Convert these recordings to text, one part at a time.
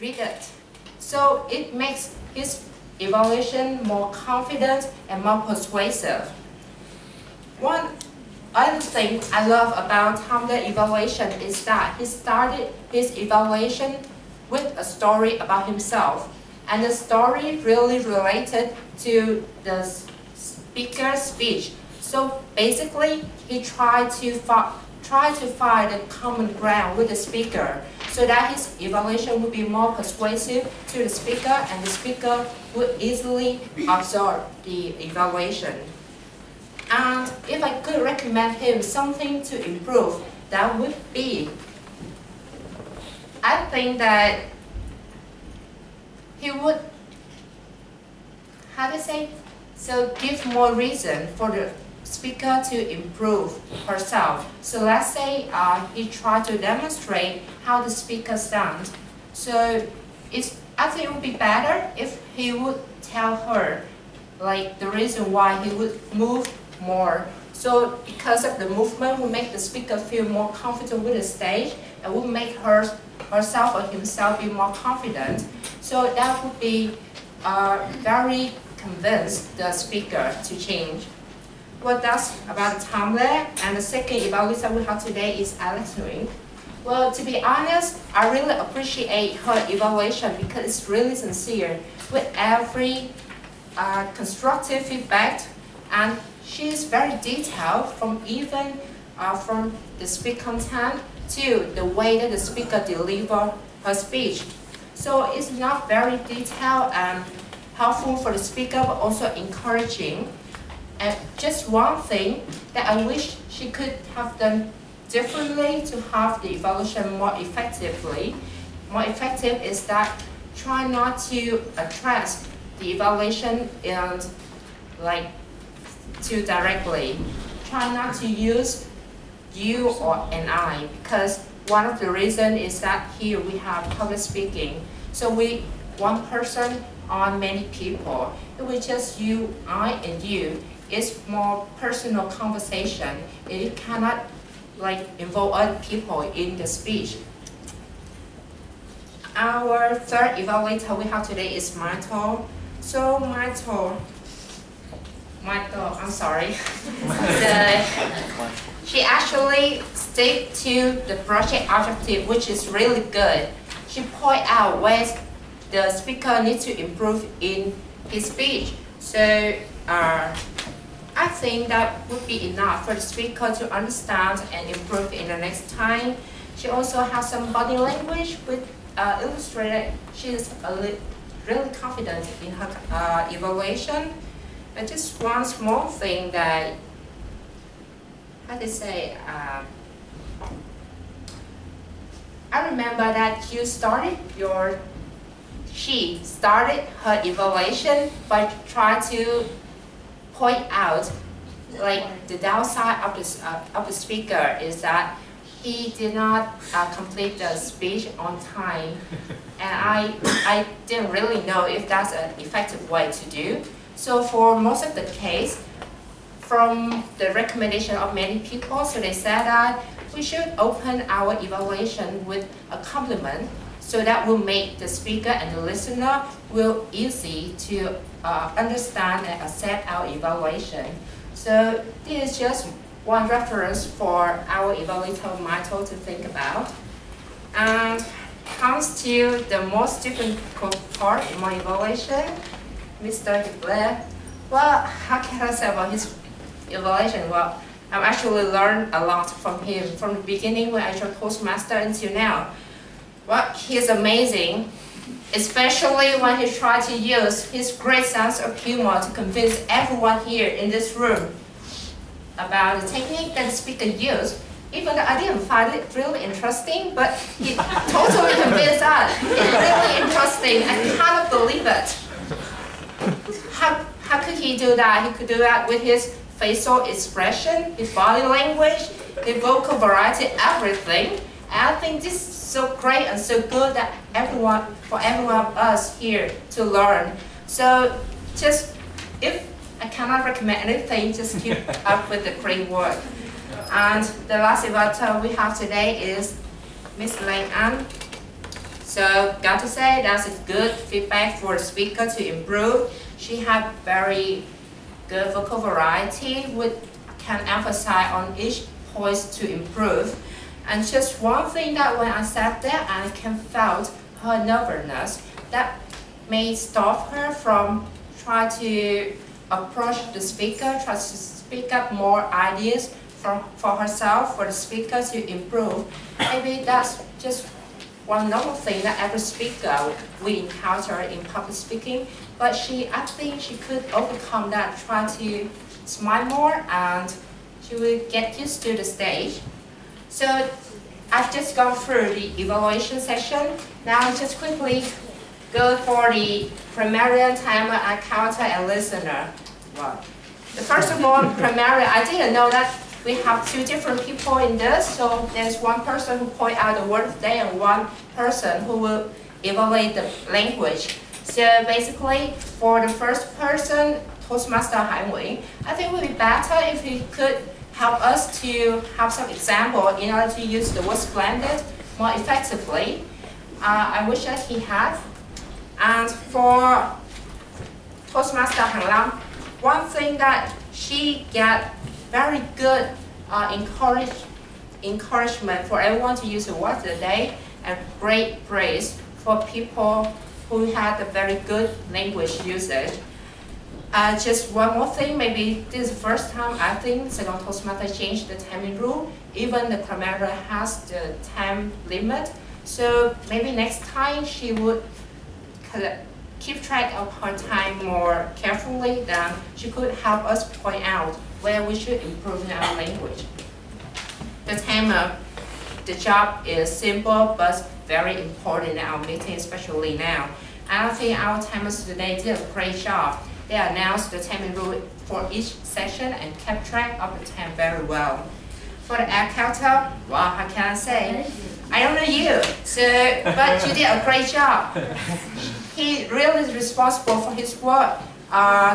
read it. So it makes his evaluation more confident and more persuasive. One other thing I love about Hamlet's evaluation is that he started his evaluation with a story about himself. And the story really related to the speaker's speech. So basically, he tried to find a common ground with the speaker so that his evaluation would be more persuasive to the speaker and the speaker would easily absorb the evaluation. And if I could recommend him something to improve, that would be, I think that he would, so give more reason for the speaker to improve herself. So let's say he tried to demonstrate how the speaker stands. So I think it would be better if he would tell her like the reason why he would move more. So because of the movement will make the speaker feel more comfortable with the stage and will make herself or himself be more confident. So that would be very convince the speaker to change. Well, that's about Hamlet. And the second evaluator we have today is Alex Nguyen. Well, to be honest, I really appreciate her evaluation because it's really sincere with every constructive feedback, and she's very detailed from from the speech content to the way that the speaker delivers her speech. So it's not very detailed and helpful for the speaker, but also encouraging. And just one thing that I wish she could have done differently to have the evaluation more effectively. More effective is that try not to address the evaluation and too directly. Try not to use you or and I, because one of the reasons is that here we have public speaking. So we one person on many people. If we just you, I, and you, it's more personal conversation. It cannot involve other people in the speech. Our third evaluator we have today is Myrtle. So Myrtle, I'm sorry. She actually stick to the project objective, which is really good. She point out where the speaker needs to improve in his speech. So I think that would be enough for the speaker to understand and improve in the next time. She also has some body language with illustrated. She's really confident in her evaluation. But just one small thing that, I remember that she started her evaluation by trying to point out the downside of the speaker is that he did not complete the speech on time, and I didn't really know if that's an effective way to do. So for most of the case, from the recommendation of many people, so they said that we should open our evaluation with a compliment, so that will make the speaker and the listener will easy to understand and accept our evaluation. So this is just one reference for our evaluator Myrtle to think about. And comes to the most difficult part in my evaluation, Mr. Blair. Well, how can I say about his evaluation? Well, I've actually learned a lot from him from the beginning when I joined Toastmaster until now. Well, he's amazing, especially when he tried to use his great sense of humor to convince everyone here in this room about the technique that the speaker used. Even though I didn't find it really interesting, but he totally convinced us. It's really interesting. I cannot believe it. How could he do that? He could do that with his facial expression, his body language, his vocal variety, everything. And I think this is so great and so good that for everyone of us here to learn. So just, if I cannot recommend anything, just keep up with the great work. And the last evaluator we have today is Miss Lang An. So got to say that's a good feedback for the speaker to improve. She had very good vocal variety, which can emphasize on each point to improve. And just one thing that when I sat there, I can felt her nervousness that may stop her from trying to approach the speaker, try to speak up more ideas for herself, for the speaker to improve. Maybe that's just one normal thing that every speaker we encounter in public speaking, but I think she could overcome that, try to smile more, and she will get used to the stage. So I've just gone through the evaluation session. Now just quickly go for the grammarian, timer, encounter, and listener. Wow. The first of all, grammarian, I didn't know that we have two different people in this, so there's one person who point out the word of the day and one person who will evaluate the language. So basically, for the first person, Toastmaster Han Wing, I think it would be better if he could help us to have some example in order to use the word splendid more effectively. I wish that he had. And for Toastmaster Han Lam, one thing that she got very good encouragement for everyone to use the word of the day, and great praise for people who had a very good language usage. Just one more thing, maybe this is the first time I think Saigon Toastmaster changed the timing rule. Even the grammar has the time limit. So maybe next time she would keep track of her time more carefully, then she could help us point out where we should improve in our language. The timer, the job is simple but very important in our meeting, especially now. I think our timers today did a great job. They announced the timing rule for each session and kept track of the time very well. For the ad counter, well, how can I say? I don't know you, but you did a great job. He really is responsible for his work.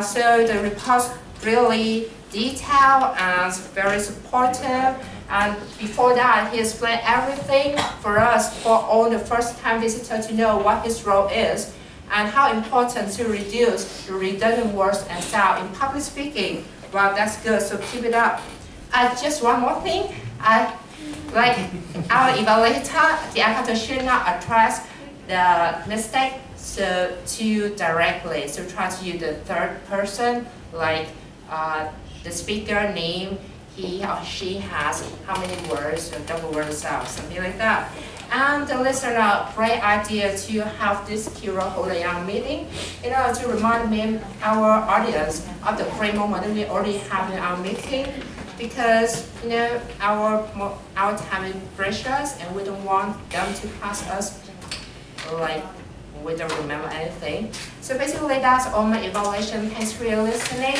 So the report's really detailed and very supportive. And before that, he explained everything for us, for all the first-time visitors to know what his role is and how important to reduce the redundant words and sound in public speaking. Wow, that's good, so keep it up. Just one more thing, like our evaluator, the accountant should not address the mistake too directly. So try to use the third person, like the speaker name, he or she has how many words, or double word sound, something like that. And the listener, great idea to have this hero hold a young meeting, in order to remind our audience of the great moment that we already have in our meeting, because our time is precious and we don't want them to pass us like we don't remember anything. So basically that's all my evaluation. Thanks for your listening.